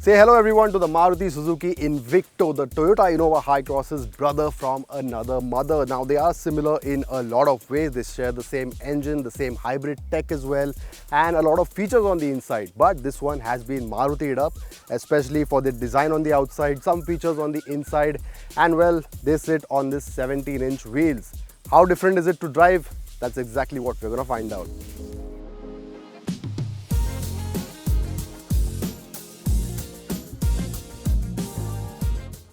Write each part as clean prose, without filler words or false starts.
Say hello everyone to the Maruti Suzuki Invicto, the Toyota Innova Hycross's brother from another mother. Now they are similar in a lot of ways. They share the same engine, the same hybrid tech as well, and a lot of features on the inside. But this one has been Maruti'd up, especially for the design on the outside, some features on the inside, and well, they sit on this 17-inch wheels. How different is it to drive? That's exactly what we're gonna find out.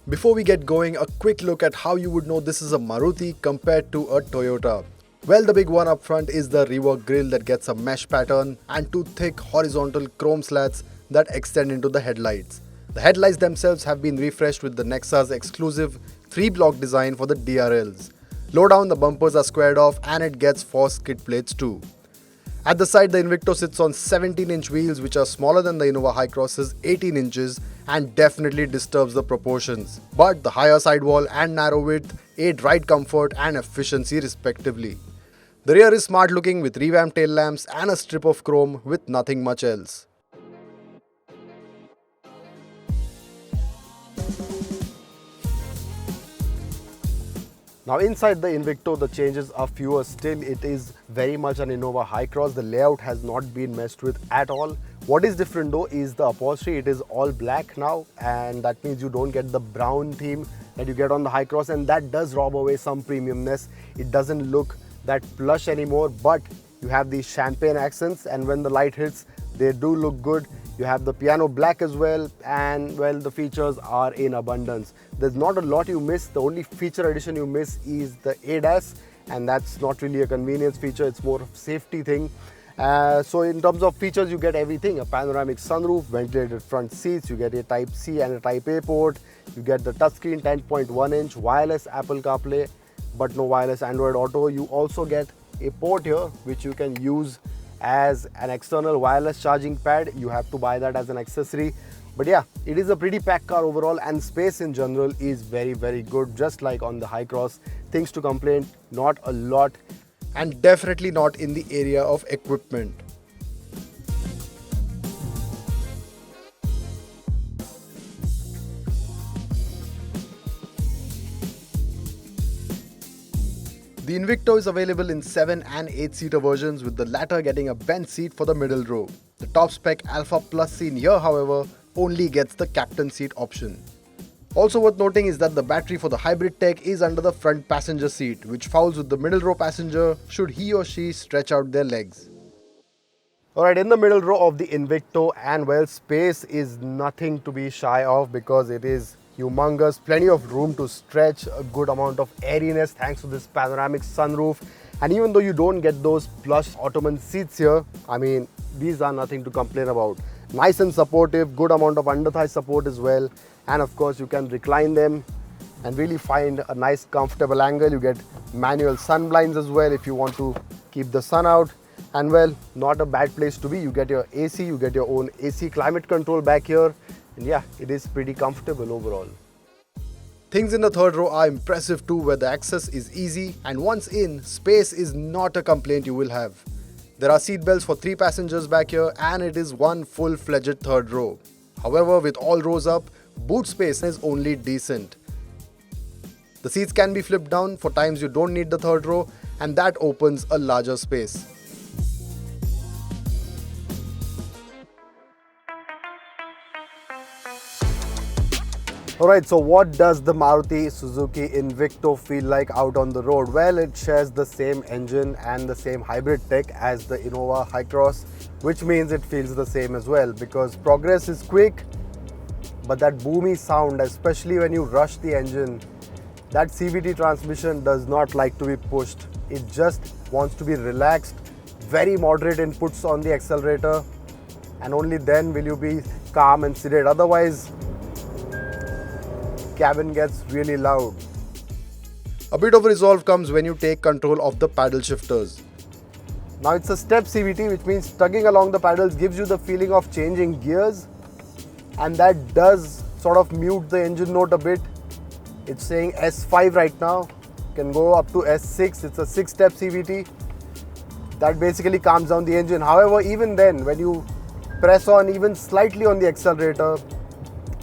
Before we get going, a quick look at how you would know this is a Maruti compared to a Toyota. Well, the big one up front is the rework grille that gets a mesh pattern and two thick horizontal chrome slats that extend into the headlights. The headlights themselves have been refreshed with the Nexa's exclusive 3-block design for the DRLs. Low down, the bumpers are squared off and it gets 4 skid plates too. At the side, the Invicto sits on 17-inch wheels which are smaller than the Innova Hycross's 18 inches and definitely disturbs the proportions. But the higher sidewall and narrow width aid ride comfort and efficiency respectively. The rear is smart looking with revamped tail lamps and a strip of chrome with nothing much else. Now inside the Invicto, the changes are fewer still. It is very much an Innova Hycross. The layout has not been messed with at all. What is different though is the upholstery. It is all black now, and that means you don't get the brown theme that you get on the Hycross, and that does rob away some premiumness. It doesn't look that plush anymore, but you have these champagne accents, and when the light hits, they do look good. You have the piano black as well, and well, the features are in abundance. There's not a lot you miss. The only feature addition you miss is the ADAS, and that's not really a convenience feature, it's more of a safety thing. So in terms of features, you get everything: a panoramic sunroof, ventilated front seats, you get a Type C and a Type A port, you get the touchscreen 10.1-inch wireless Apple CarPlay, but no wireless Android Auto. You also get a port here which you can use as an external wireless charging pad. You have to buy that as an accessory. But yeah, it is a pretty packed car overall, and space in general is very good. Just like on the Hycross, things to complain, not a lot, and definitely not in the area of equipment. The Invicto is available in 7 and 8-seater versions, with the latter getting a bench seat for the middle row. The top spec Alpha Plus seen here, however, only gets the captain seat option. Also worth noting is that the battery for the hybrid tech is under the front passenger seat, which fouls with the middle row passenger should he or she stretch out their legs. Alright, in the middle row of the Invicto, and well, space is nothing to be shy of because it is humongous. Plenty of room to stretch, a good amount of airiness thanks to this panoramic sunroof. And even though you don't get those plush Ottoman seats here, I mean, these are nothing to complain about. Nice and supportive, good amount of under-thigh support as well. And of course, you can recline them and really find a nice comfortable angle. You get manual sun blinds as well if you want to keep the sun out. And well, not a bad place to be. You get your AC, you get your own AC climate control back here. And yeah, it is pretty comfortable overall. Things in the third row are impressive too, where the access is easy, and once in, space is not a complaint you will have. There are seat belts for 3 passengers back here, and it is one full-fledged third row. However, with all rows up, boot space is only decent. The seats can be flipped down for times you don't need the third row, and that opens a larger space. Alright, so what does the Maruti Suzuki Invicto feel like out on the road? Well, it shares the same engine and the same hybrid tech as the Innova Hycross, which means it feels the same as well, because progress is quick, but that boomy sound, especially when you rush the engine, that CVT transmission does not like to be pushed. It just wants to be relaxed, very moderate inputs on the accelerator, and only then will you be calm and sedate. Otherwise, cabin gets really loud. A bit of resolve comes when you take control of the paddle shifters. Now it's a step CVT, which means tugging along the paddles gives you the feeling of changing gears, and that does sort of mute the engine note a bit. It's saying S5 right now, can go up to S6. It's a 6-step CVT. That basically calms down the engine. However, even then, when you press on even slightly on the accelerator,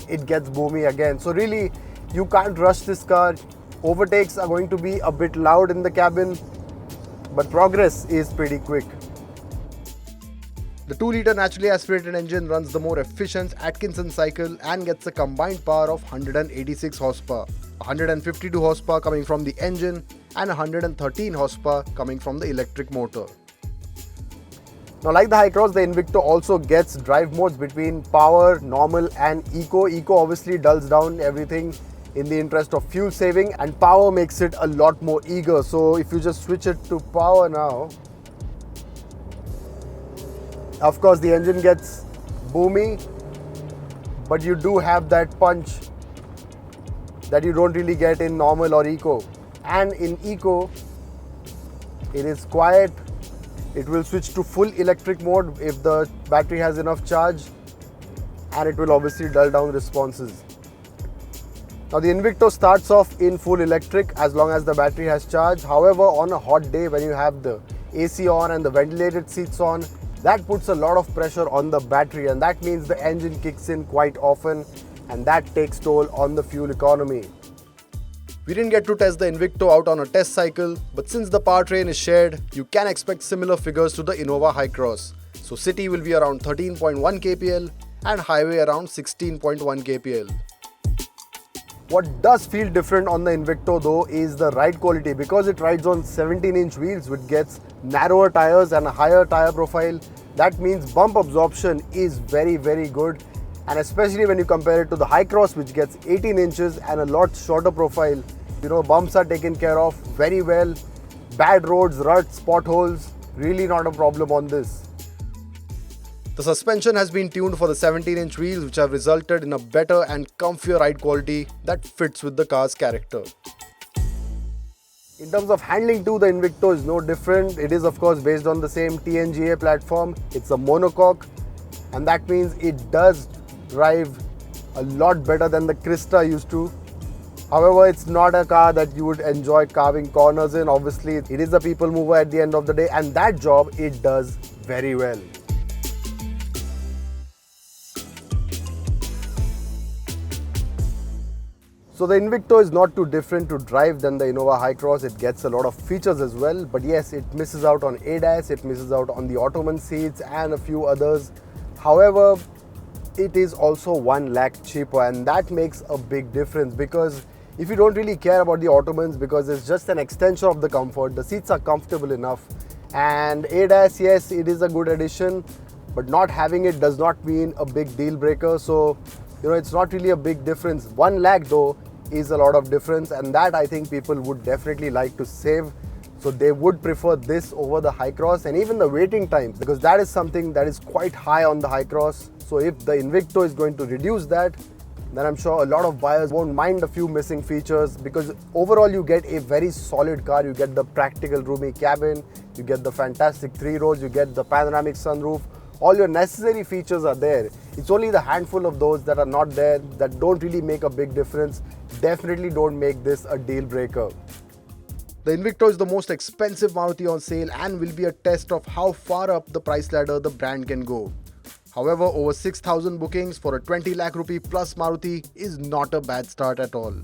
it gets boomy again. So really, you can't rush this car. Overtakes are going to be a bit loud in the cabin, but progress is pretty quick. The 2-litre naturally aspirated engine runs the more efficient Atkinson cycle and gets a combined power of 186 horsepower, 152 horsepower coming from the engine and 113 horsepower coming from the electric motor. Now, like the Hycross, the Invicto also gets drive modes between power, normal and eco. Eco obviously dulls down everything in the interest of fuel saving, and power makes it a lot more eager. So if you just switch it to power now, of course the engine gets boomy, but you do have that punch that you don't really get in normal or eco. And in eco, it is quiet. It will switch to full electric mode if the battery has enough charge, and it will obviously dull down responses. Now the Invicto starts off in full electric as long as the battery has charge. However, on a hot day when you have the AC on and the ventilated seats on, that puts a lot of pressure on the battery, and that means the engine kicks in quite often, and that takes toll on the fuel economy. We didn't get to test the Invicto out on a test cycle, but since the powertrain is shared, you can expect similar figures to the Innova Hycross. So city will be around 13.1 kpl and highway around 16.1 kpl. What does feel different on the Invicto though is the ride quality. Because it rides on 17-inch wheels which gets narrower tires and a higher tire profile, that means bump absorption is very good, and especially when you compare it to the Hycross which gets 18 inches and a lot shorter profile, bumps are taken care of very well. Bad roads, ruts, potholes, really not a problem on this. The suspension has been tuned for the 17-inch wheels, which have resulted in a better and comfier ride quality that fits with the car's character. In terms of handling too, the Invicto is no different. It is of course based on the same TNGA platform. It's a monocoque, and that means it does drive a lot better than the Crista used to. However, it's not a car that you would enjoy carving corners in. Obviously, it is a people mover at the end of the day, and that job it does very well. So the Invicto is not too different to drive than the Innova Hycross. It gets a lot of features as well, but yes, it misses out on ADAS, it misses out on the Ottoman seats and a few others. However, it is also 1 lakh cheaper, and that makes a big difference, because if you don't really care about the Ottomans, because it's just an extension of the comfort, the seats are comfortable enough, and ADAS, yes, it is a good addition, but not having it does not mean a big deal breaker. So it's not really a big difference. 1 lakh though is a lot of difference, and that I think people would definitely like to save. So they would prefer this over the Hycross, and even the waiting times, because that is something that is quite high on the Hycross. So if the Invicto is going to reduce that, then I'm sure a lot of buyers won't mind a few missing features, because overall you get a very solid car. You get the practical roomy cabin, you get the fantastic 3 rows, you get the panoramic sunroof. All your necessary features are there. It's only the handful of those that are not there that don't really make a big difference. Definitely don't make this a deal breaker. The Invicto is the most expensive Maruti on sale and will be a test of how far up the price ladder the brand can go. However, over 6,000 bookings for a 20 lakh rupee plus Maruti is not a bad start at all.